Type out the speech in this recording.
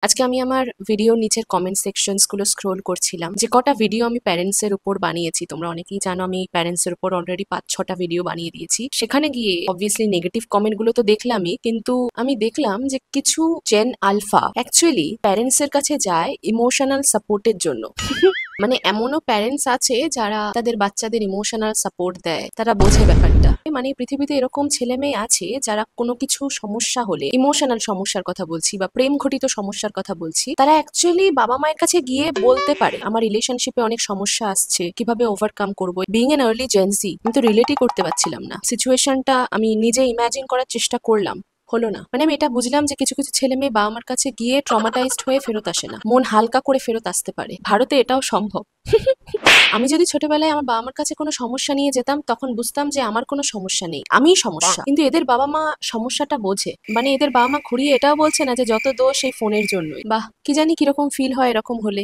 আজকে আমি আমার ভিডিওর নিচের কমেন্ট সেকশনস গুলো স্ক্রোল করছিলাম, যে কটা ভিডিও আমি প্যারেন্টস এর উপর বানিয়েছি। তোমরা অনেকেই জানো আমি প্যারেন্টস এর উপর অলরেডি 5-6টা ভিডিও বানিয়ে দিয়েছি। সেখানে গিয়ে অবভিয়াসলি নেগেটিভ কমেন্ট গুলো তো দেখলামই, কিন্তু আমি দেখলাম যে কিছু জেন আলফা অ্যাকচুয়ালি প্যারেন্টস এর কাছে যায় ইমোশনাল সাপোর্টের জন্য। মানে এমনও প্যারেন্টস আছে যারা তাদের বাচ্চাদের ইমোশনাল সাপোর্ট দেয়, তারা বোঝে ব্যাপারটা। মানে পৃথিবীতে এরকম ছেলে মেয়ে আছে যারা কোনো কিছু সমস্যা হলে, ইমোশনাল সমস্যার কথা বলছি বা প্রেম ঘটিত সমস্যার কথা বলছি, তারা অ্যাকচুয়ালি বাবা মায়ের কাছে গিয়ে বলতে পারে আমার রিলেশনশিপে অনেক সমস্যা আসছে, কিভাবে ওভারকাম করবো। বিং এন আর্লি জেনজি, আমি তো রিলেটই করতে পারছিলাম না সিচুয়েশনটা। আমি নিজে ইমাজিন করার চেষ্টা করলাম, হলো না। মানে আমি এটা বুঝলাম যে কিছু কিছু ছেলে মেয়ে বাবা মার কাছে গিয়ে ট্রমাটাইজড হয়ে ফেরত আসে না, মন হালকা করে ফেরত আসতে পারে। ভারতে এটাও সম্ভব। আমি যদি ছোটবেলায় আমার বাবা মার কাছে কোনো সমস্যা নিয়ে যেতাম, তখন বুঝতাম যে আমার কোনো সমস্যা নেই, আমিই সমস্যা। কিন্তু এদের বাবা মা সমস্যাটা বোঝে। মানে এদের বাবা মা ঘুরিয়ে এটাও বলছে না যে যত দোষ এই ফোনের জন্যই। বাহ, কি জানি কিরকম ফিল হয় এরকম হলে।